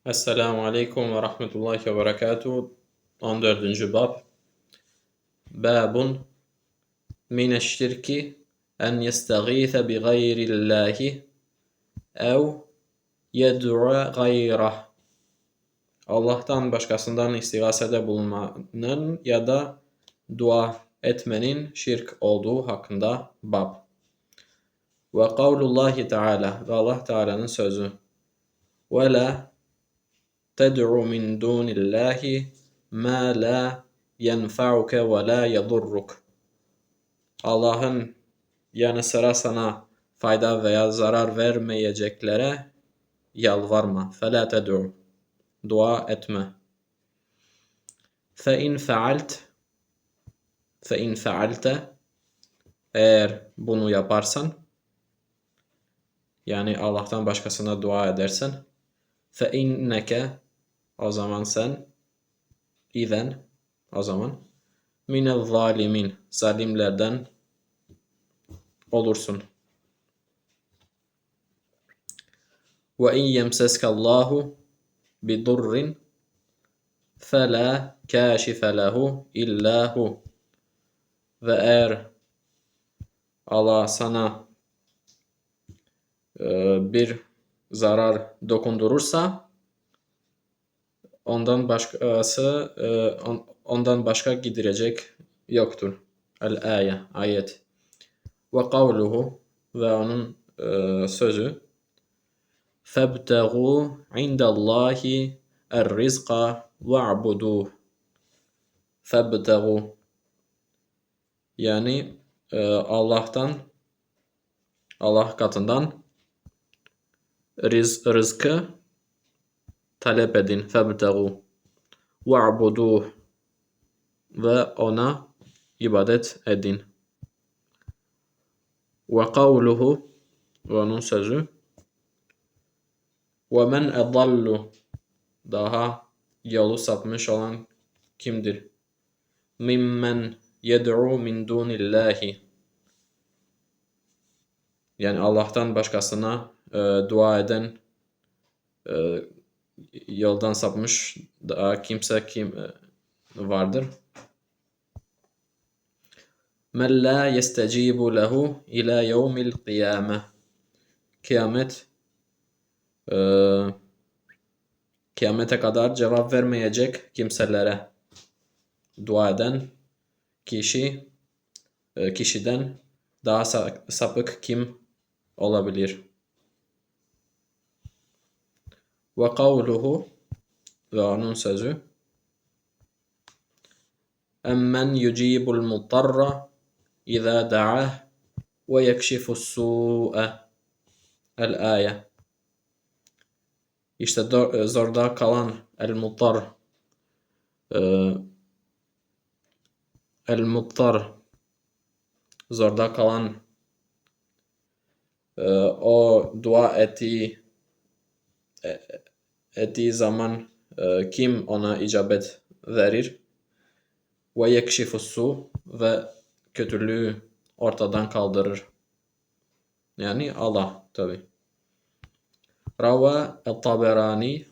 Esselamu Aleyküm ve Rahmetullahi ve Berekatuhu. 14. Bab. Babun mineşşirki en yestağîse bi gayrillahi ev yed'u gayrah. Allah'tan başkasından istigasede bulunmanın ya da dua etmenin şirk olduğu hakkında bab. Ve kavlullahi Teala ve Allah Teala'nın sözü. Ve la ted'u min dunillahi ma la yenfa'uke ve la yadurruk. Allah'ın yanı sıra sana fayda veya zarar vermeyeceklere yalvarma. فَلَا تَدْعُ. Dua etme. فَاِنْ فَعَلْتَ. Eğer bunu yaparsan, yani Allah'tan başkasına dua edersen, فَاِنَّكَ. O zaman sen, o zaman, مِنَ الظَّالِمِينَ. Zalimlerden olursun. وَاِنْ يَمْسَسْكَ اللّٰهُ بِضُرٍّ فَلَا كَاشِفَ لَهُ اِلَّا هُ. Ve eğer Allah sana bir zarar dokundurursa, ondan başka giderecek yoktur. El-Âye, ayet. Ve kavluhu, ve onun sözü. فَابْتَغُوا عِنْدَ اللّٰهِ الرِّزْقَ وَاعْبُدُوهُ. فَابْتَغُوا, yani Allah katından rızkı talep edin. فَابْتَغُوا وَاعْبُدُوهُ, ve ona ibadet edin. Ve kavluhu, ve onun sözü. وَمَنْ اَضَلُّ. Daha yolu sapmış olan kimdir? مِمَّنْ يَدْعُوا مِنْ دُونِ اللّٰهِ. Yani Allah'tan başkasına dua eden, yoldan sapmış daha kimse vardır? مَنْ لَا يَسْتَجِيبُ لَهُ اِلَى يَوْمِ الْقِيَامَةِ. Kıyamete kadar cevap vermeyecek kimselere dua eden kişiden daha sapık kim olabilir? Ve kavluhu, ve onun sözü. Emmen yucibul mutarra izâ da'ah ve yekşifus su'e. El-Âye. İşte zorda kalan el-muttar, zorda kalan, o dua ettiği zaman kim ona icabet verir? Ve yekşifussu, ve kötülüğü ortadan kaldırır. Yani Allah tabi. Rava el-Taberani,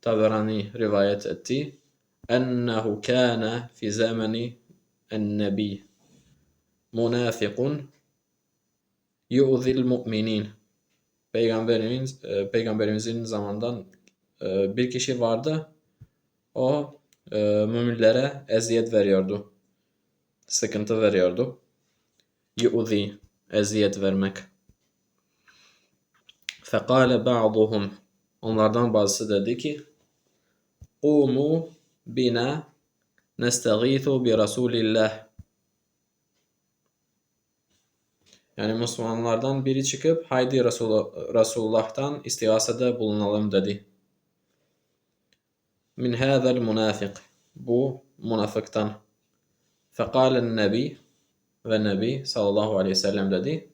Taberani rivayet etti. Ennehu kâne fi zamani en-nebi munafikun yu'zil mu'minin. Peygamberimizin zamanından bir kişi vardı. O müminlere eziyet veriyordu. Sıkıntı veriyordu. Yu'zi, eziyet vermek. Fekale ba'duhum. Onlardan bazısı dedi ki: Qumu bina nestagîthu bi Rasulillah. Yani Müslümanlardan biri çıkıp haydi Resulullah'tan istigasede bulunalım dedi. Min hâzel münafık. Bu münafıktan. Fekâlen nebi, ve Nebi sallallahu aleyhi ve sellem dedi.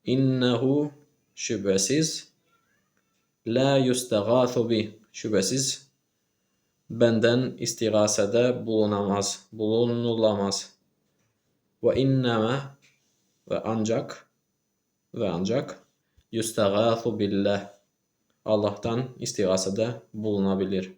İnnehu, şüphesiz, la yustagâthu bih. Şüphesiz benden istigasede bulunulamaz. Ve inneme, ve ancak yustagâthu billah. Allah'tan istiğasada bulunabilir.